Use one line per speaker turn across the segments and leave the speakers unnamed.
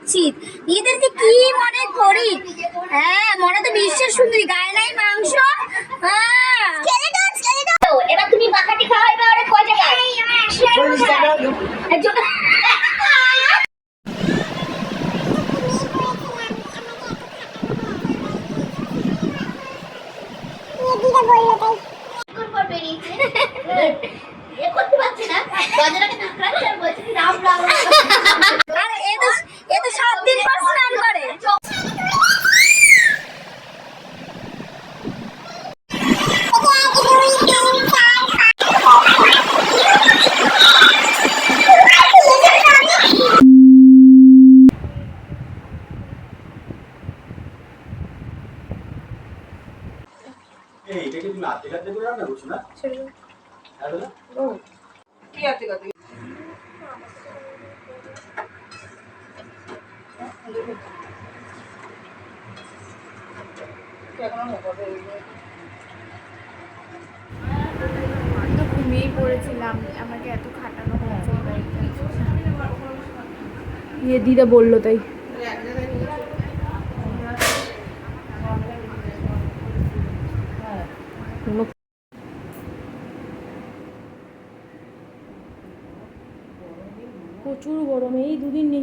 উচিত। এদেরকে কি মনে করি? হ্যাঁ, মনে তো বিশ্বের সুন্দরী, গায়ে নাই মাংস। এবার তুমি বাকাটি খাওয়াই ওরে কয় টাকা? করতে পারছি না, গজরাকে নাকড়াচ্ছে আর বলছে রাম রাম। আর এ তো 7 দিন পর স্নান করে।
এই এটাকে তুমি আতে কাতে করে রান্না করছো না? হ্যাঁ দাদা।
কি আতে কাতে?
ঘুমিয়েই পড়েছিলাম, আমাকে এত খাটানো হয়েছে ইয়ে দিদা বললো তাই। প্রচুর গরম এই দুদিন নেই।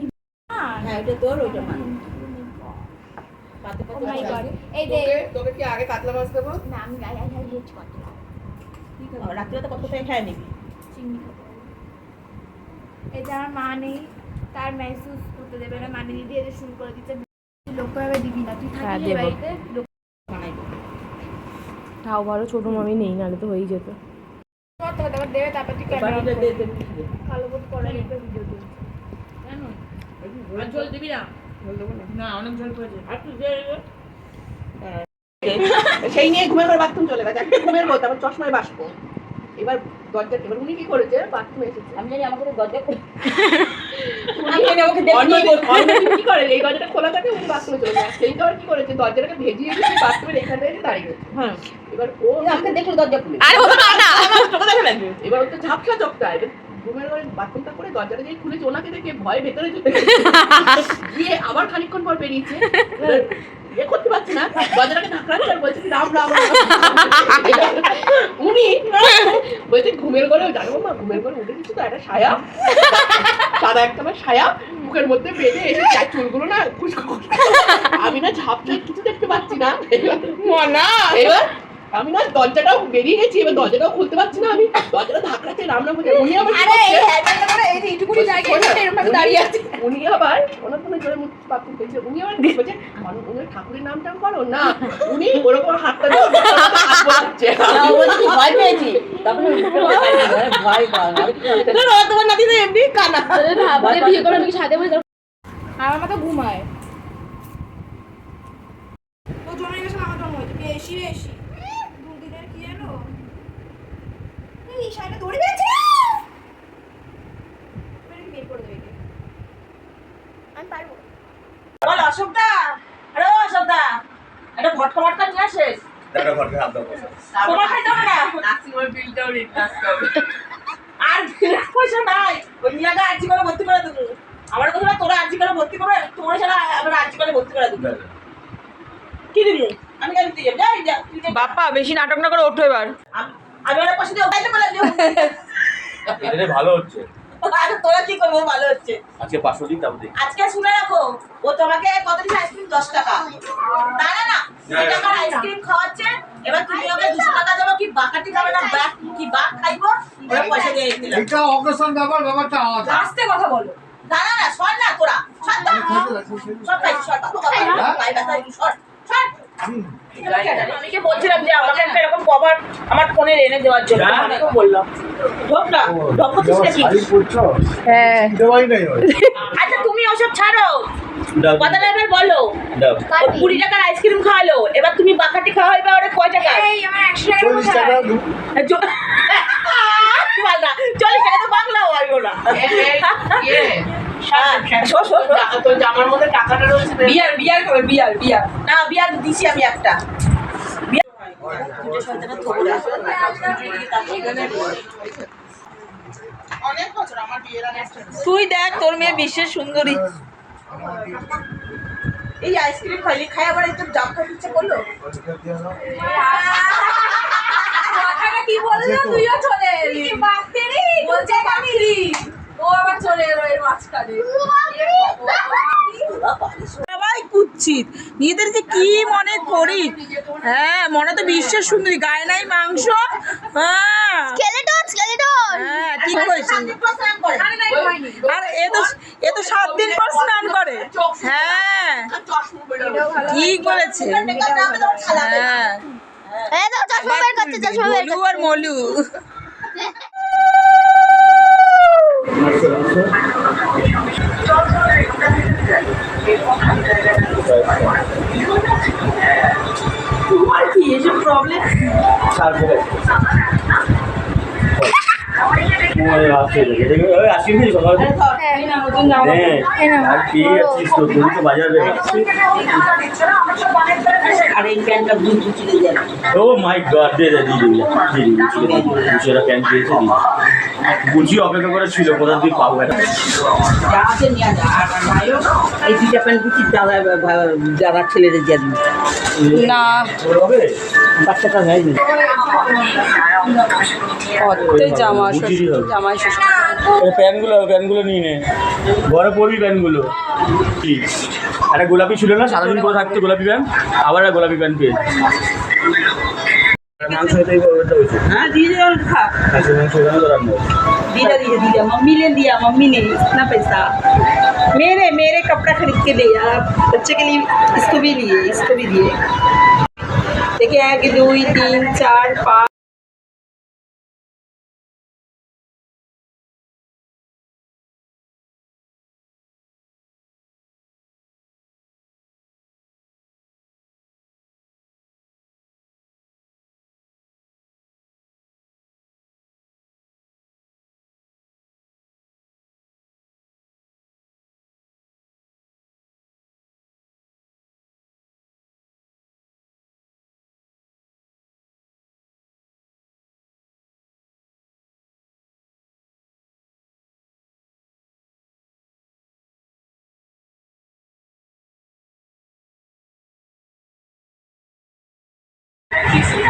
হ্যাঁ এটা তোর ওইটা মান।
এই দে
তোকে কি আগে কাতলা মাছ দেবো?
না আমি গায়ে হেজ করতে
রাত্রে তো কত খেয়ে নিবি?
চিংড়ি খাবো। এই যে আমার মা নেই, তার মেহসুস করতে দেবে না, মানে দিদি এদের শুরু করে দিতে লোক ভাবে দিবি না, তুই থাকবি বাড়িতে লোক
বানাইবো।
তাও ভালো ছোট মামি নেই, নাহলে তো হয়েই যেত। তারপর দেবে, তারপর তুই ক্যামেরা ভালো করে পরে একটা ভিডিও দিবি।
আর ঝোল দিবি না? ঝোল দেবো না। না অনেক ঝোল পড়েছে। আর তুই দে। সেই নিয়ে ঘুমের ঘরে বাথরুম চলে গেছে। একটা ঘুমের ঘর, তারপর চশমায় বাসবো। এবার দরজা, এবার উনি কি করেছে? বাথরুমে এসেছে। আমি জানি আমাকে দরজা কি করে এই দরজাটা খোলা থাকে, উনি বাথরুমে চলে যায়। সেই তো কি করেছে, দরজাটাকে ভেজিয়ে দিয়ে বাথরুমের এখানে এসে দাঁড়িয়ে গেছে। হ্যাঁ এবার ও আমাকে দেখলো দরজা খুলে। আরে ও তো না তোকে দেখে লাগবে। এবার ও তো ঝাপসা চোখটা, এবার ঘুমের ঘরে বাথরুমটা করে দরজাটা যেই খুলেছে, ওনাকে দেখে ভয় ভেতরে চলে গিয়ে আবার খানিকক্ষণ পর বেরিয়েছে। এ করতে পারছি না, দরজাটাকে নাকড়াচ্ছে আর বলছে রাম রাম। উনি বলছে ঘুমের ঘরে জানো মা, ঘুমের ঘরে উঠে দিচ্ছি তো একটা সায়া, সাদা একটা সায়া মুখের মধ্যে বেঁধে এসে চার চুলগুলো না খুশকো। আমি না ঝাপটা কিছু দেখতে পাচ্ছি না। এবার আমি না দরজাটাও বেরিয়ে গেছি, এবার দরজাটাও খুলতে পারছি না, আমি দরজাটা ধাক্কাতে রাম রাম বলছে। উনি আবার এইটুকুনি জায়গায় এরকম দাঁড়িয়ে আছে। উনি আবার ওনার কোনো জোরে মুখ পাচ্ছেন, উনি আবার বলছে উনি ঠাকুরের নামটা করো না, উনি ওরকম হাতটা দিয়ে বলাচ্ছে। ভয় পেয়েছি, তারপরে ভয় পাওয়া তোমার নাতি তো এমনি কানা ভাবতে বিয়ে করে নাকি সাথে বলে
আমার মতো ঘুমায়। ও জমে গেছে, আমার জমা হয়েছে বেশি বেশি দুদিনের কি জানো, এই শাড়িটা দড়ি বেঁচে বের করে দেবে। আমি পারবো।
বল অশোকদা, আরে অশোকদা একটা ভটকা ভটকা নিয়ে আসিস।
দাদা ঘরকে হাত দাও বসো।
তোমার খাইতে হবে না, নাসিমের বিলটাও রিটার্ন আসতে হবে। আর পয়সা নাই, ওই নিয়াটা আর্জি করে ভর্তি করে দেবো। আমার কথা না, তোরা আর্জি করে ভর্তি করে, তোরা ছাড়া আবার আর্জি করে ভর্তি করে দেবো। কি দিবি? আমি কেন দিয়ে যাই যা তুই যা।
বাপ্পা বেশি নাটক না করে ওঠো এবার।
আমি ওরা পাশে দিয়ে ওটাইতে বলে দিও।
এটা ভালো হচ্ছে।
আর তোরা কি করবো? ভালো হচ্ছে।
আজকে 500 দিন তারপর দেখি।
আজকে শুনে রাখো, ও তোমাকে কত দিন আইসক্রিম? 10 টাকা। না না না, 2 টাকার আইসক্রিম খাওয়াচ্ছে। এবার তুমি ওকে 200 টাকা দেবো, কি বাকাটি খাবে না ব্যাগ, কি বাগ খাইবো, ওরা পয়সা দিয়ে দিলাম।
এটা অগ্রসর ব্যাপারটা আলাদা।
আস্তে কথা বলো। না না না, সর না তোরা, সর না। সর ভাই, সর তো কথা বল। ভাই ব্যথা, সর সর। আমি কি বলছিলাম যে আমাকে একটা এরকম কভার আমার ফোনে এনে দেওয়ার জন্য, আমাকেও বললাম ঢোক না, ঢোক করছিস নাকি?
হ্যাঁ
আচ্ছা তুমি ওসব ছাড়ো,
দাও
কথাটা এবার বলো।
দাও।
20 টাকার আইসক্রিম খাওয়ালো, এবার তুমি বাকাটি খাওয়াইবে ওরে কয় টাকা?
এই আমার 100 টাকা
40 টাকা।
বাংলা 40 টাকা তো বাংলাও আইবো না। তোর জামার মধ্যে টাকাটা রয়েছে। বিয়ার করবে, বিয়ার না, বিয়ার দিছি আমি একটা।
তুই দেখ তোর মেয়ে বিশ্বের সুন্দরী।
এই আইসক্রিম খাইলে খাই আবার একটু জাম খাই ইচ্ছে করলো। কথাটা কি বললো তুইও চলে এলি বলছে বাকিরি ও আবার চলে এলো এর মাঝখানে।
সবাই কুচ্ছিত নিজেদের যে কি মনে করি। হ্যাঁ মনে তো বিশ্বের সুন্দরী, গায়ে নাই মাংস। হ্যাঁ হ্যাঁ ঠিক হয়েছে। আর এ তো 7 দিন পর স্নান করে। হ্যাঁ ঠিক বলেছে। হ্যাঁ মলু আর মলু।
তোমার কি এসব প্রবলেম?
আর এই প্যান্টটা বুঝিয়ে দেয়।
ও মাই গড, দে দে দিয়ে বুঝিয়ে প্যান্ট দিয়েছে। বুঝিয়ে অপেক্ষা করে ছিল কোথা দিয়ে পাবো এটা।
আছে নিয়ে যা। আর ভাইও এই 2টা প্যান্ট বুঝি যারা ছেলেদের দিয়ে দিন না
হবে
বাচ্চাটা নেই জামা জামাই
প্যান্টগুলো নিয়ে নে, ঘরে পরবি প্যান্টগুলো। কি একটা গোলাপি ছিল না, সারাদিন করে থাকতো গোলাপি প্যান্ট, আবার একটা গোলাপি প্যান্ট পেয়ে মাংস হয়েছে।
हाँ दीजिए और खा
মাংস রান্না
दीजिए मम्मी ने दिया, मम्मी ने इतना पैसा मेरे कपड़ा खरीद के दिया, बच्चे के लिए इसको भी दिए। देखिए 1 2 3 4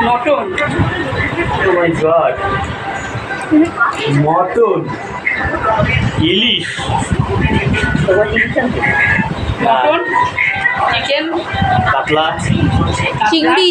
5मटन
ও মাই গড, মটন, ইলিশ,
मटन चिकन
কাতলা,
चिंगड़ी